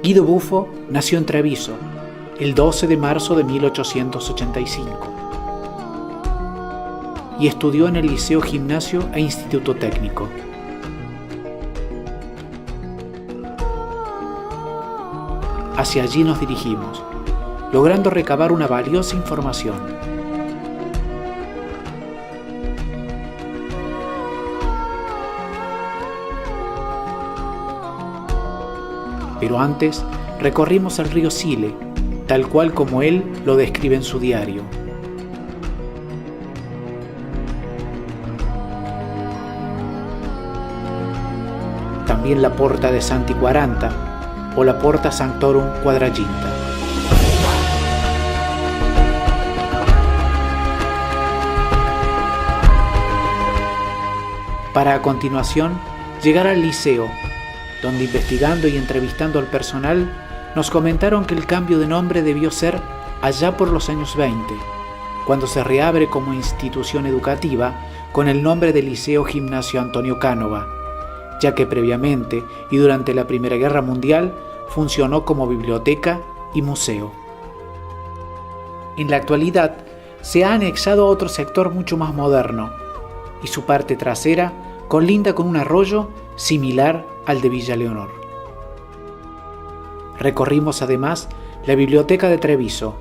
Guido Buffo nació en Treviso el 12 de marzo de 1885 y estudió en el Liceo Gimnasio e Instituto Técnico. Hacia allí nos dirigimos, logrando recabar una valiosa información. Pero antes recorrimos el río Sile, tal cual como él lo describe en su diario. También la Porta de Santi 40 o la Porta Sanctorum Quadraginta. Para a continuación llegar al liceo, donde investigando y entrevistando al personal nos comentaron que el cambio de nombre debió ser allá por los años 20, cuando se reabre como institución educativa con el nombre de Liceo Gimnasio Antonio Cánova, ya que previamente y durante la Primera Guerra Mundial funcionó como biblioteca y museo. En la actualidad se ha anexado a otro sector mucho más moderno y su parte trasera colinda con un arroyo similar al de Villa Leonor. Recorrimos además la biblioteca de Treviso,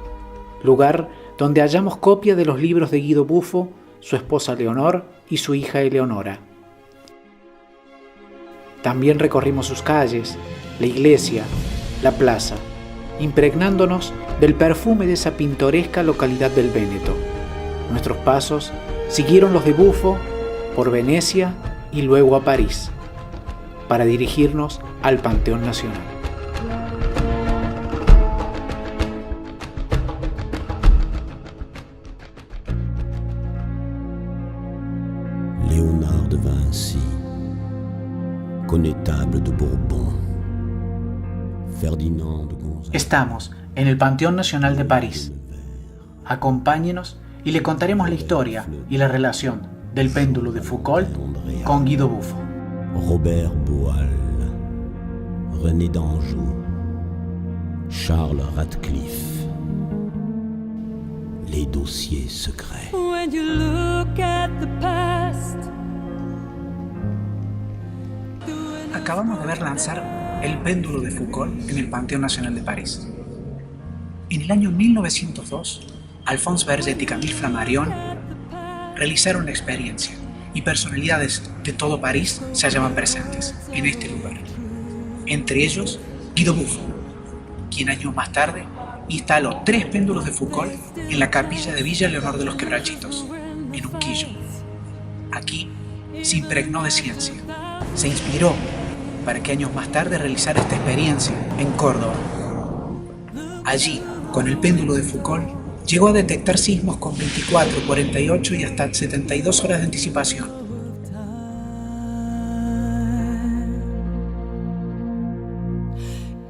lugar donde hallamos copia de los libros de Guido Buffo, su esposa Leonor y su hija Eleonora. También recorrimos sus calles, la iglesia, la plaza, impregnándonos del perfume de esa pintoresca localidad del Véneto. Nuestros pasos siguieron los de Buffo por Venecia y luego a París, para dirigirnos al Panteón Nacional. Léonard de Vinci, Connétable de Bourbon, Ferdinand de Gonzague. Estamos en el Panteón Nacional de París. Acompáñenos y le contaremos la historia y la relación del péndulo de Foucault con Guido Buffo. Robert Boal, René d'Anjou, Charles Radcliffe, les dossiers secrets. When you look at the past. Acabamos de ver lanzar el péndulo de Foucault en el Panteón Nacional de París. En el año 1902, Alphonse Berget y Camille Flammarion realizaron la experiencia y personalidades de todo París se hallaban presentes en este lugar. Entre ellos, Guido Buffo, quien años más tarde instaló 3 péndulos de Foucault en la capilla de Villa Leonor de los Quebrachitos, en Unquillo. Aquí se impregnó de ciencia, se inspiró para que años más tarde realizara esta experiencia en Córdoba. Allí, con el péndulo de Foucault, llegó a detectar sismos con 24, 48 y hasta 72 horas de anticipación.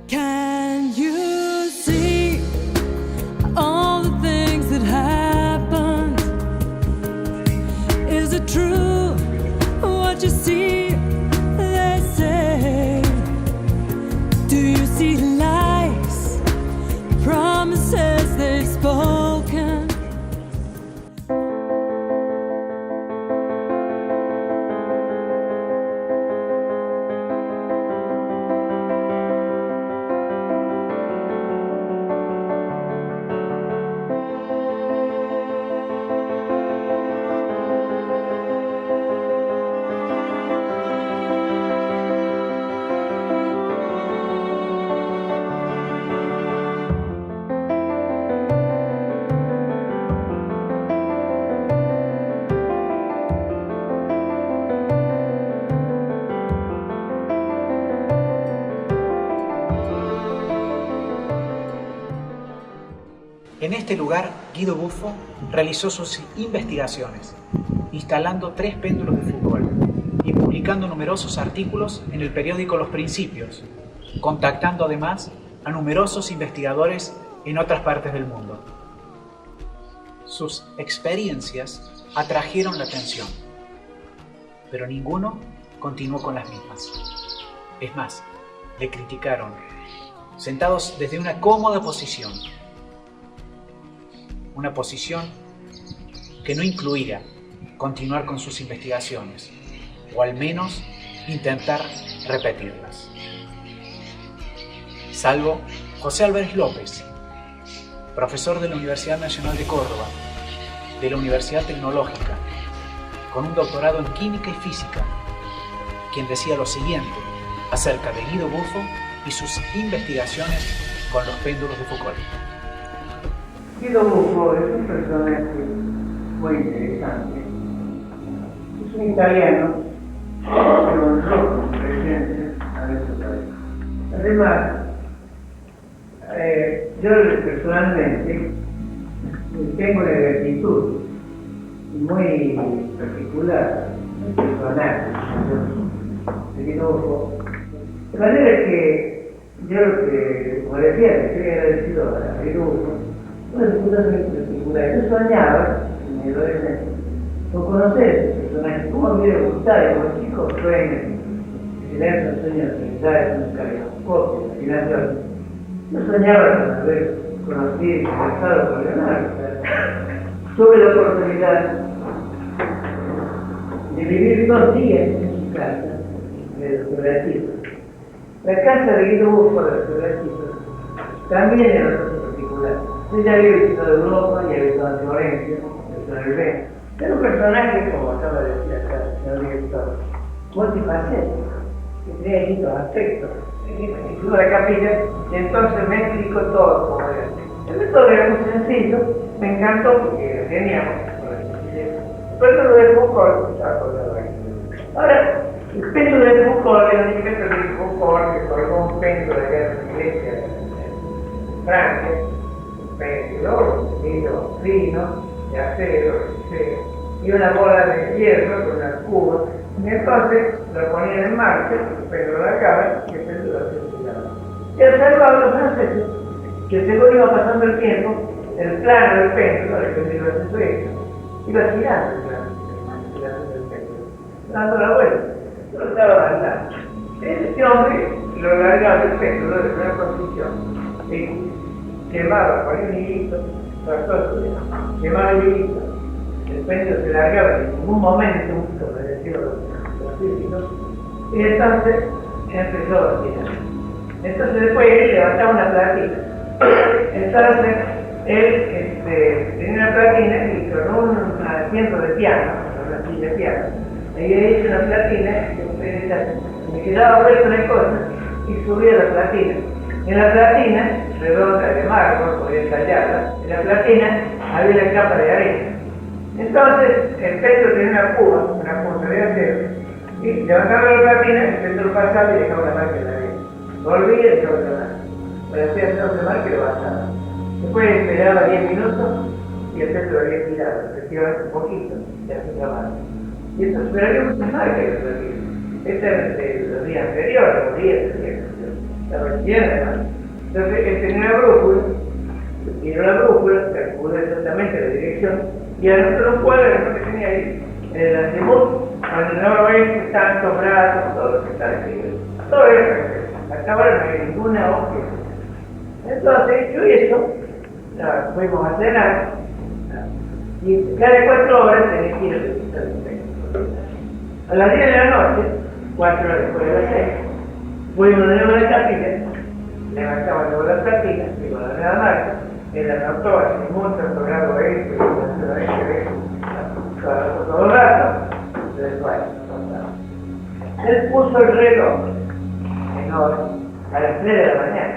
Can you see all the things that happened? Is it true what you see? They say. Do you see lies, promises they've spoken? En este lugar, Guido Buffo realizó sus investigaciones, instalando 3 péndulos de Foucault y publicando numerosos artículos en el periódico Los Principios, contactando además a numerosos investigadores en otras partes del mundo. Sus experiencias atrajeron la atención, pero ninguno continuó con las mismas. Es más, le criticaron, sentados desde una cómoda posición. Una posición que no incluía continuar con sus investigaciones, o al menos intentar repetirlas. Salvo José Álvarez López, profesor de la Universidad Nacional de Córdoba, de la Universidad Tecnológica, con un doctorado en Química y Física, quien decía lo siguiente acerca de Guido Buffo y sus investigaciones con los péndulos de Foucault. Guido Buffo es un personaje muy interesante. Es un italiano que honró con presencia a nuestro país. Además, yo personalmente tengo una gratitud muy particular al personaje de Guido Buffo. De manera que yo lo que, como decía, que estoy agradecido a Guido Buffo, una dificultad muy particular. Yo soñaba, en mi adolescencia, con conocer ese personaje, cómo me hubiera gustado, como chico sueño, que tener un sueño de felicidad, un caleidoscopio, imaginación. Yo soñaba con haber conocido y conversado con Leonardo. Tuve la oportunidad de vivir 2 días en su casa, de los Quebrachizos. La casa de Guido Buffo de los Quebrachizos también era una cosa particular. Yo ya había visitado Europa, ya había visitado Florencia, personalmente. Era un personaje, como acaba de decir acá el señor director, multifacético, que tenía distintos aspectos. Estuvo la capilla y entonces me explicó todo como era. El método era muy sencillo, me encantó porque teníamos por la sencillez. Pero lo de Foucault estaba colgado ahí. Ahora, el péndulo de Foucault era un invento de Foucault que colgó un péndulo de la iglesia en Francia, un péndulo, un hilo fino, de acero, y una bola de hierro con una cuba. Y entonces lo ponían en marcha, el péndulo de acá y el péndulo se giraba. Y observaban los franceses que según iba pasando el tiempo, el plano del péndulo, el péndulo de su eje, iba girando el plano del péndulo, dando la vuelta. Yo lo estaba avanzando. Este hombre lo largaba el péndulo de una posición y quemaba con el hilito, quemaba el hilito. El péndulo se largaba en ningún momento, como decían los físicos, y entonces empezó a girar. Entonces después él levantaba una platina. Entonces él tenía una platina y con un asiento de piano, una silla de piano, había hecho una platina que me quedaba vuelta una cosa y subía la platina. En la platina, redonda de mármol, podía tallarla, en la platina había una capa de arena. Entonces, el péndulo tenía una cuba, una punta de acero, y levantaba la platina, el péndulo pasaba y dejaba una marca en la arena. Volvía y dejaba otra marca. Pero hacía otra marca y lo bajaba. Después esperaba 10 minutos y el péndulo había girado, efectivamente un poquito, y hacía otra marca. Y eso esperaría muchas marcas de los días. Este era de los días anteriores, los días anteriores. Estaba llena de marcas. Entonces, él tenía una brújula, tiró la brújula, calculó exactamente la dirección, y anotó los cuadros que tenía ahí, en el azimut, cuando el noroeste, tantos brazos, todo lo que está escrito. Todo eso. Hasta ahora no hay ninguna objeción. Entonces, yo y eso, fuimos a cenar, y cada 4 horas tenía que ir a visitar el templo. A las 10 de la noche, 4 horas después de las 6, fuimos de nuevo a la capilla, levantamos luego la platina, y con la nueva marca, él anotó así mucho, logrado esto, y todo el rato, después, él puso el reloj en hora a las 3 de la mañana,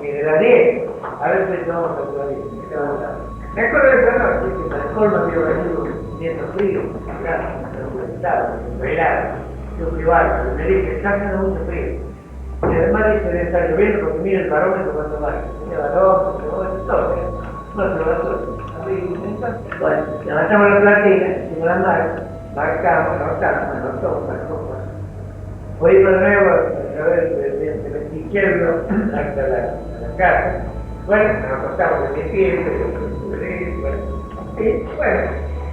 y de las 10, a veces vamos a las 10, me acuerdo de esa noche, que para el colmo había venido viendo frío, estaba velado, yo fui bárbaro, me dije, está haciendo mucho frío. Y además dice, debe estar lloviendo porque mira el barómetro cuánto marca. Tenía barómetro, todo, no se lo va todo. Bueno, levantamos la platina, hicimos la marca, marcamos, anotamos. Fuimos de nuevo a través del izquierdo hasta la casa. Bueno, nos acostamos de pie, y bueno,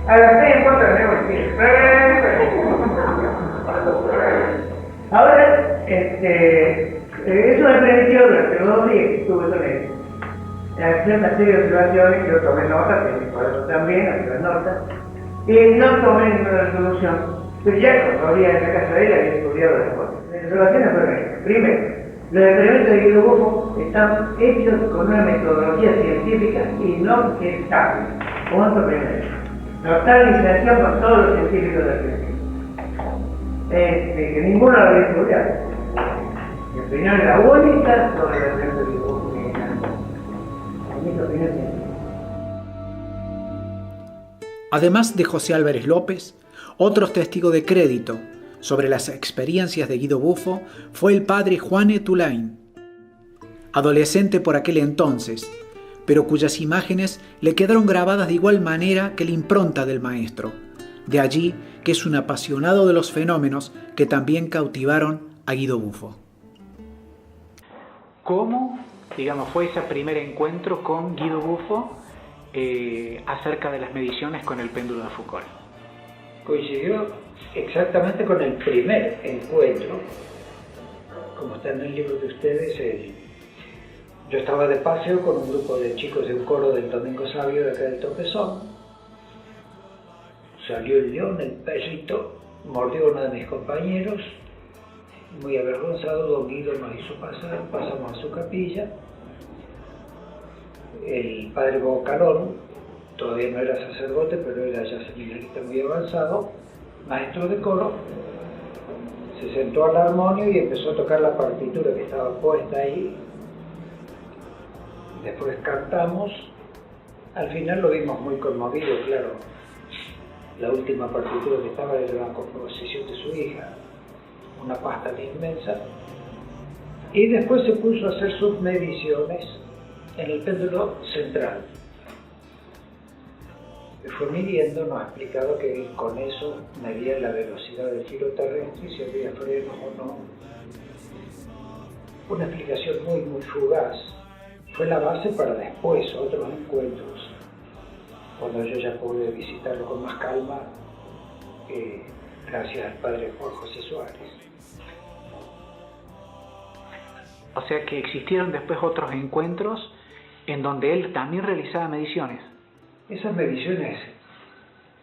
a las 6 en cuanto tenemos el pie. Ahora, es una experiencia durante los 2 días que estuve con él. Hacía una serie de observaciones, yo tomé notas, que mi cuaderno también, hacía las notas, y no tomé ninguna resolución. Pero ya cuando había en la casa de él, había estudiado las cosas. Las observaciones fueron estas. Primero, los experimentos de Guido Buffo están hechos con una metodología científica y no estable. Punto primero. No está en licenciación con todos los científicos de la ciencia. Que ninguno lo había estudiado. Mi opinión era única sobre el efecto de Guido Buffo. Mi opinión es. Además de José Álvarez López, otros testigos de crédito sobre las experiencias de Guido Buffo fue el padre Juan Tulain, adolescente por aquel entonces, pero cuyas imágenes le quedaron grabadas de igual manera que la impronta del maestro. De allí que es un apasionado de los fenómenos que también cautivaron a Guido Buffo. ¿Cómo, fue ese primer encuentro con Guido Buffo acerca de las mediciones con el péndulo de Foucault? Coincidió exactamente con el primer encuentro, como está en el libro de ustedes. Yo estaba de paseo con un grupo de chicos de un coro del Domingo Sabio de acá del Tropezón. Salió el león, el perrito, mordió a uno de mis compañeros. Muy avergonzado, don Guido nos hizo pasar, pasamos a su capilla. El padre Bocalón, todavía no era sacerdote, pero era ya seminarista muy avanzado, maestro de coro, se sentó al armonio y empezó a tocar la partitura que estaba puesta ahí. Después cantamos, al final lo vimos muy conmovido, claro. La última partitura que estaba era la composición de su hija, una pasta inmensa. Y después se puso a hacer sus mediciones en el péndulo central. Fue midiendo, nos ha explicado que con eso medía la velocidad del giro terrestre y si había frenos o no. Una explicación muy fugaz. Fue la base para después otros encuentros, cuando yo ya pude visitarlo con más calma, gracias al padre Juan José Suárez. O sea que existieron después otros encuentros en donde él también realizaba mediciones. Esas mediciones,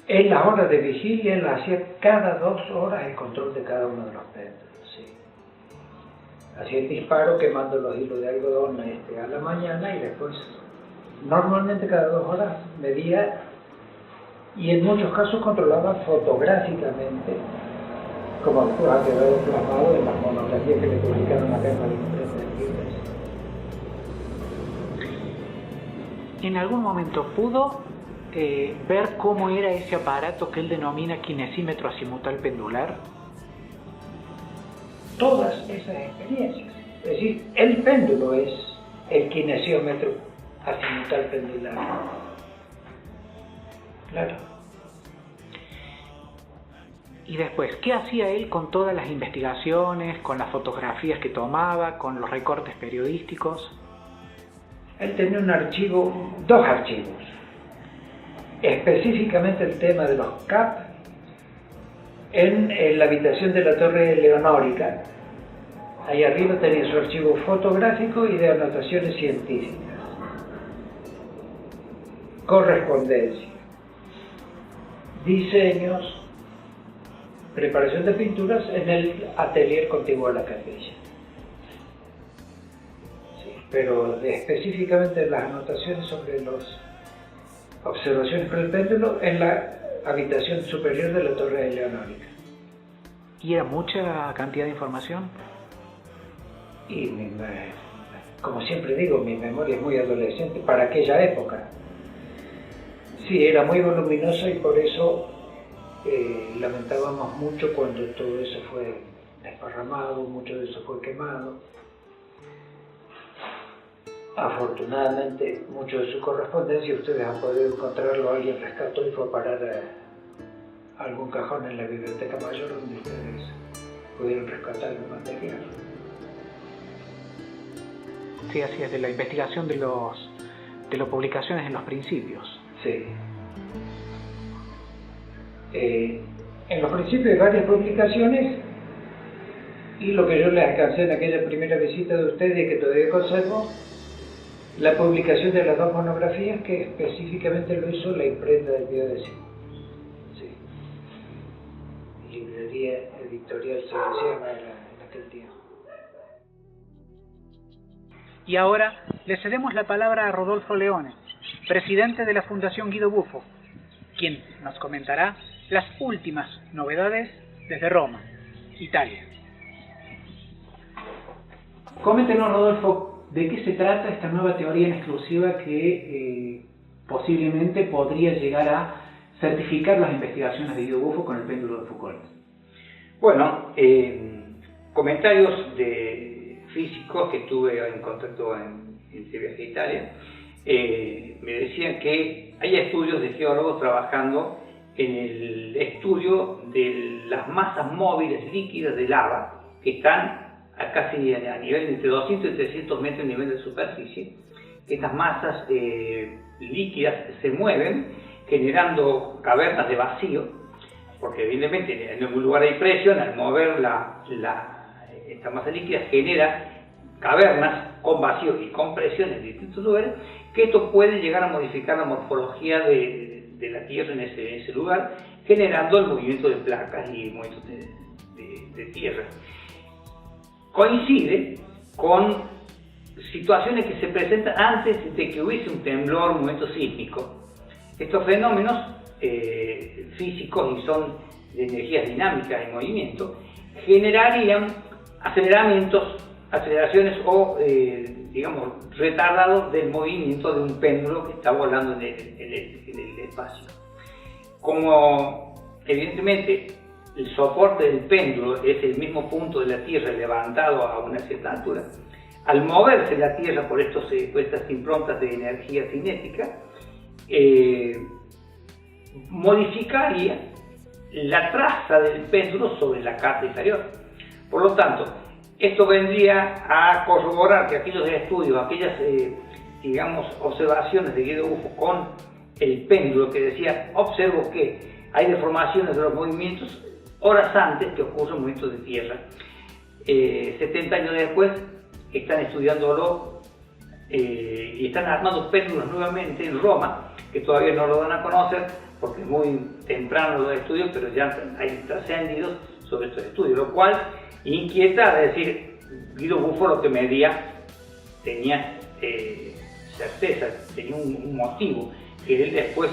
en las horas de vigilia, él hacía cada 2 horas el control de cada uno de los péndulos. ¿Sí? Hacía el disparo quemando los hilos de algodón a la mañana y después, normalmente cada 2 horas, medía y en muchos casos controlaba fotográficamente, como después ha quedado plasmado en las monografías que le publicaron acá en la imprenta de libros. ¿En algún momento pudo ver cómo era ese aparato que él denomina kinesímetro azimutal pendular? Todas esas experiencias. Es decir, el péndulo es el kinesiómetro azimutal pendular. Claro. Y después, ¿qué hacía él con todas las investigaciones, con las fotografías que tomaba, con los recortes periodísticos? Él tenía un archivo, 2 archivos. Específicamente el tema de los CAP en la habitación de la Torre Leonórica. Ahí arriba tenía su archivo fotográfico y de anotaciones científicas. Correspondencia. Diseños. Preparación de pinturas en el atelier contiguo a la capilla. Sí, pero específicamente las anotaciones sobre las observaciones por el péndulo en la habitación superior de la Torre Leonórica. ¿Y era mucha cantidad de información? Y como siempre digo, mi memoria es muy adolescente para aquella época. Sí, era muy voluminosa y por eso lamentábamos mucho cuando todo eso fue desparramado, mucho de eso fue quemado. Afortunadamente, mucho de su correspondencia ustedes han podido encontrarlo, alguien rescató y fue a parar a algún cajón en la Biblioteca Mayor donde ustedes pudieron rescatar el material. Sí, así es, de la investigación de las publicaciones en los principios. Sí. en los principios de varias publicaciones, y lo que yo les alcancé en aquella primera visita de ustedes y que todavía conservo, la publicación de las 2 monografías que específicamente lo hizo la imprenta del Biodesio. Sí. Librería editorial se llama en aquel tiempo. Y ahora le cedemos la palabra a Rodolfo Leone, presidente de la Fundación Guido Buffo, quien nos comentará las últimas novedades desde Roma, Italia. Coméntenos, Rodolfo, ¿de qué se trata esta nueva teoría en exclusiva que posiblemente podría llegar a certificar las investigaciones de Guido Buffo con el péndulo de Foucault? Bueno, comentarios de físicos que tuve en contacto en este viaje a Italia, me decían que hay estudios de geólogos trabajando en el estudio de las masas móviles líquidas de lava que están a casi a nivel de entre 200 y 300 metros de nivel de superficie. Estas masas líquidas se mueven generando cavernas de vacío, porque evidentemente en algún lugar hay presión, al mover esta masa líquida genera cavernas con vacío y con presión en distintos lugares, que esto puede llegar a modificar la morfología de la Tierra en ese lugar, generando el movimiento de placas y movimientos de tierra. Coincide con situaciones que se presentan antes de que hubiese un temblor, un movimiento sísmico. Estos fenómenos físicos y son de energías dinámicas en movimiento, generarían aceleraciones o, digamos, retardados del movimiento de un péndulo que está volando en el espacio. Como, evidentemente, el soporte del péndulo es el mismo punto de la Tierra levantado a una cierta altura, al moverse la Tierra por estas improntas de energía cinética, modificaría la traza del péndulo sobre la carta inferior. Por lo tanto, esto vendría a corroborar que aquellos estudios, aquellas observaciones de Guido Buffo con el péndulo que decía, observo que hay deformaciones de los movimientos horas antes que ocurren movimientos de tierra. 70 años después están estudiándolo y están armando péndulos nuevamente en Roma, que todavía no lo dan a conocer porque es muy temprano los estudios, pero ya hay trascendidos sobre estos estudios, lo cual inquieta, es decir, Guido Buffo lo que medía tenía certeza, tenía un motivo, que él después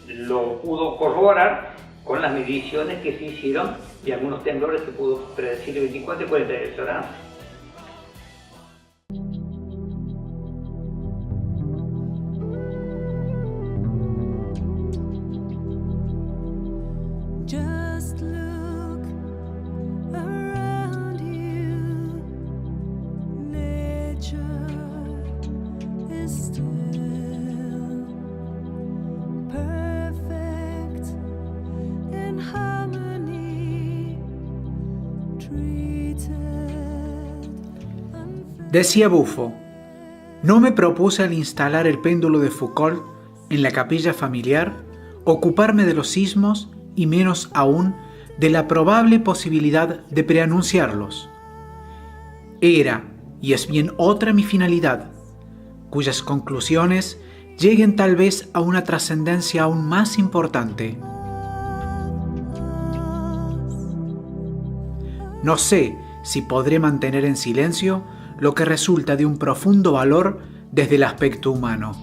lo pudo corroborar con las mediciones que se hicieron de algunos temblores que pudo predecir de 24 y 48 horas antes. Just look around you. Nature is still perfect in harmony, treated unfair. Decía Buffo, no me propuse al instalar el péndulo de Foucault en la capilla familiar ocuparme de los sismos y menos aún de la probable posibilidad de preanunciarlos. Era, y es bien otra mi finalidad, cuyas conclusiones lleguen tal vez a una trascendencia aún más importante. No sé si podré mantener en silencio lo que resulta de un profundo valor desde el aspecto humano.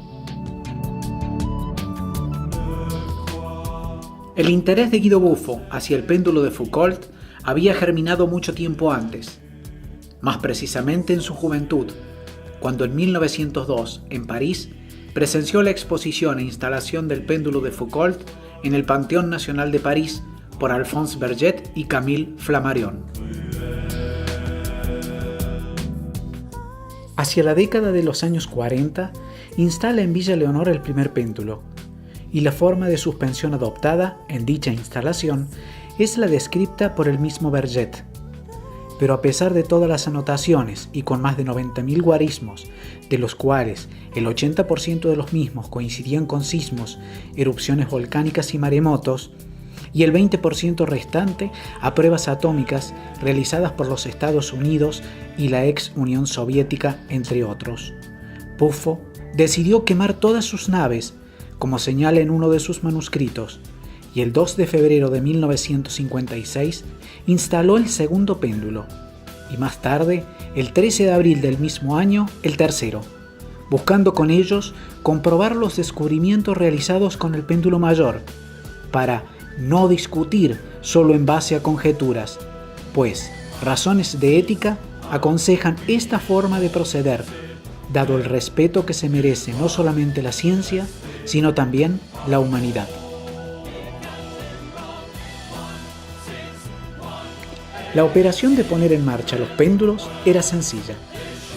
El interés de Guido Buffo hacia el péndulo de Foucault había germinado mucho tiempo antes, más precisamente en su juventud, cuando en 1902, en París, presenció la exposición e instalación del péndulo de Foucault en el Panteón Nacional de París por Alphonse Berget y Camille Flammarion. Hacia la década de los años 40, instala en Villa Leonor el primer péndulo, y la forma de suspensión adoptada en dicha instalación es la descrita por el mismo Berget. Pero a pesar de todas las anotaciones y con más de 90.000 guarismos, de los cuales el 80% de los mismos coincidían con sismos, erupciones volcánicas y maremotos, y el 20% restante a pruebas atómicas realizadas por los Estados Unidos y la ex Unión Soviética, entre otros. Buffo decidió quemar todas sus naves, como señala en uno de sus manuscritos, y el 2 de febrero de 1956 instaló el segundo péndulo, y más tarde, el 13 de abril del mismo año, el tercero, buscando con ellos comprobar los descubrimientos realizados con el péndulo mayor, para no discutir solo en base a conjeturas, pues razones de ética aconsejan esta forma de proceder, dado el respeto que se merece no solamente la ciencia, sino también la humanidad. La operación de poner en marcha los péndulos era sencilla.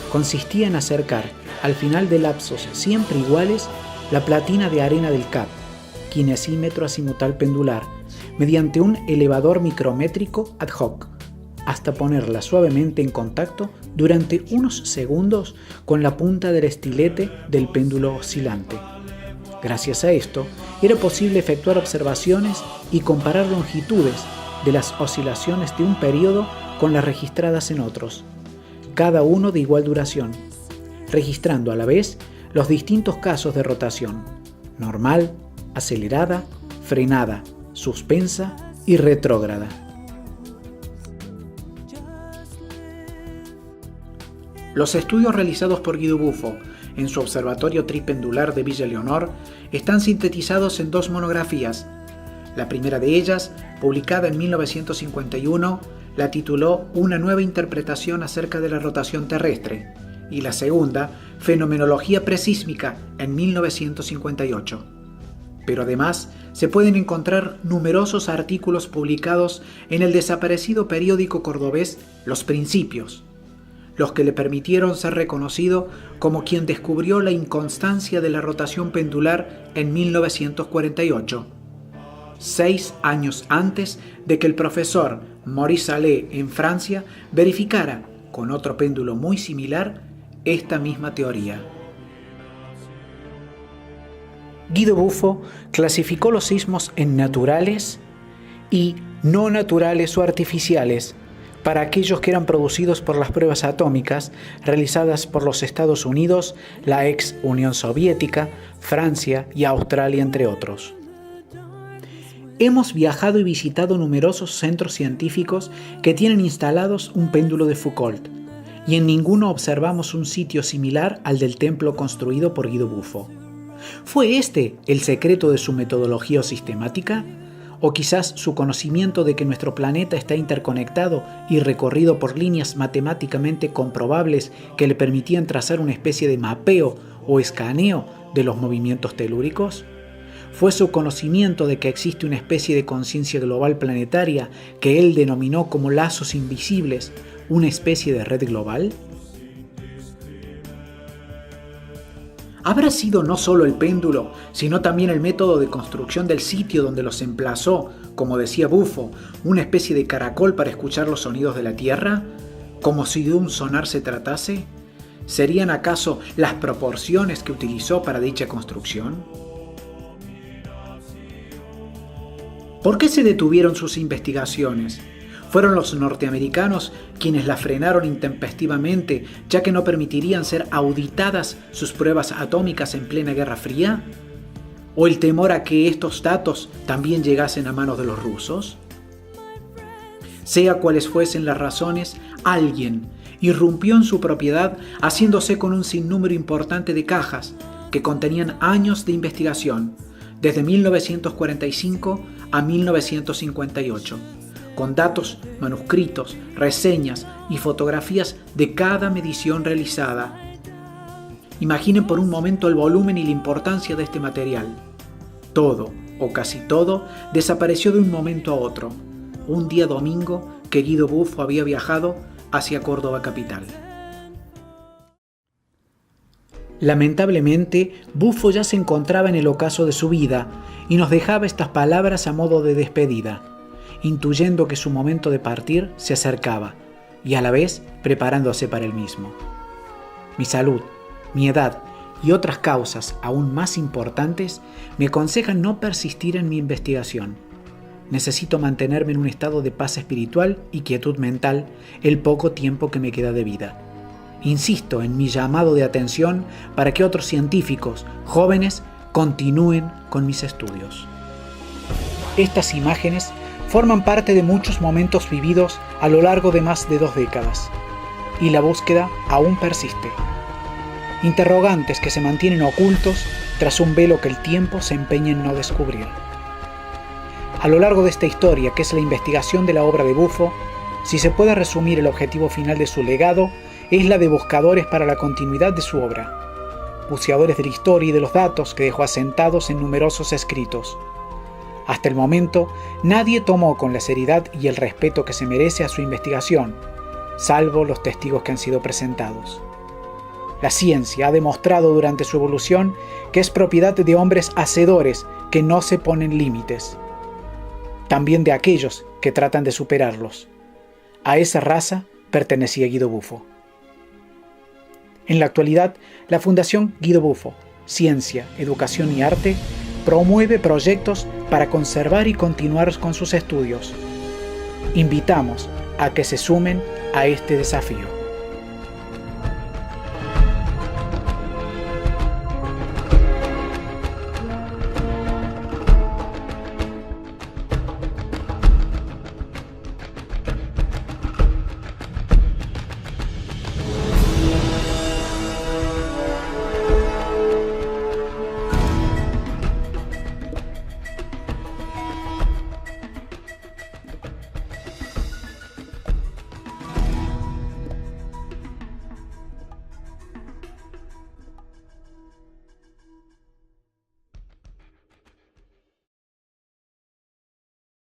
Consistía en acercar, al final de lapsos siempre iguales, la platina de arena del CAP, kinesímetro azimutal pendular, mediante un elevador micrométrico ad hoc, hasta ponerla suavemente en contacto durante unos segundos con la punta del estilete del péndulo oscilante. Gracias a esto, era posible efectuar observaciones y comparar longitudes de las oscilaciones de un periodo con las registradas en otros, cada uno de igual duración, registrando a la vez los distintos casos de rotación: normal, acelerada, frenada, suspensa y retrógrada. Los estudios realizados por Guido Buffo en su observatorio tripendular de Villa Leonor están sintetizados en 2 monografías. La primera de ellas, publicada en 1951, la tituló Una nueva interpretación acerca de la rotación terrestre, y la segunda, Fenomenología presísmica, en 1958. Pero además se pueden encontrar numerosos artículos publicados en el desaparecido periódico cordobés Los Principios, los que le permitieron ser reconocido como quien descubrió la inconstancia de la rotación pendular en 1948, 6 años antes de que el profesor Maurice Allais en Francia verificara, con otro péndulo muy similar, esta misma teoría. Guido Buffo clasificó los sismos en naturales y no naturales o artificiales, para aquellos que eran producidos por las pruebas atómicas realizadas por los Estados Unidos, la ex Unión Soviética, Francia y Australia, entre otros. Hemos viajado y visitado numerosos centros científicos que tienen instalados un péndulo de Foucault, y en ninguno observamos un sitio similar al del templo construido por Guido Buffo. ¿Fue este el secreto de su metodología sistemática? ¿O quizás su conocimiento de que nuestro planeta está interconectado y recorrido por líneas matemáticamente comprobables que le permitían trazar una especie de mapeo o escaneo de los movimientos telúricos? ¿Fue su conocimiento de que existe una especie de conciencia global planetaria que él denominó como lazos invisibles, una especie de red global? ¿Habrá sido no solo el péndulo, sino también el método de construcción del sitio donde los emplazó, como decía Buffo, una especie de caracol para escuchar los sonidos de la Tierra? ¿Como si de un sonar se tratase? ¿Serían acaso las proporciones que utilizó para dicha construcción? ¿Por qué se detuvieron sus investigaciones? ¿Fueron los norteamericanos quienes la frenaron intempestivamente, ya que no permitirían ser auditadas sus pruebas atómicas en plena Guerra Fría? ¿O el temor a que estos datos también llegasen a manos de los rusos? Sea cuales fuesen las razones, alguien irrumpió en su propiedad haciéndose con un sinnúmero importante de cajas que contenían años de investigación, desde 1945 a 1958. Con datos, manuscritos, reseñas y fotografías de cada medición realizada. Imaginen por un momento el volumen y la importancia de este material. Todo, o casi todo, desapareció de un momento a otro, un día domingo que Guido Buffo había viajado hacia Córdoba capital. Lamentablemente, Buffo ya se encontraba en el ocaso de su vida y nos dejaba estas palabras a modo de despedida, intuyendo que su momento de partir se acercaba y a la vez preparándose para el mismo. Mi salud, mi edad y otras causas aún más importantes me aconsejan no persistir en mi investigación. necesito mantenerme en un estado de paz espiritual y quietud mental el poco tiempo que me queda de vida. Insisto en mi llamado de atención para que otros científicos jóvenes continúen con mis estudios. Estas imágenes forman parte de muchos momentos vividos a lo largo de más de 2 décadas, y la búsqueda aún persiste. Interrogantes que se mantienen ocultos tras un velo que el tiempo se empeña en no descubrir. A lo largo de esta historia, que es la investigación de la obra de Buffo, si se puede resumir el objetivo final de su legado, es la de buscadores para la continuidad de su obra, buceadores de la historia y de los datos que dejó asentados en numerosos escritos. Hasta el momento, nadie tomó con la seriedad y el respeto que se merece a su investigación, salvo los testigos que han sido presentados. La ciencia ha demostrado durante su evolución que es propiedad de hombres hacedores que no se ponen límites, también de aquellos que tratan de superarlos. A esa raza pertenecía Guido Buffo. En la actualidad, la Fundación Guido Buffo, Ciencia, Educación y Arte, promueve proyectos para conservar y continuar con sus estudios. Invitamos a que se sumen a este desafío.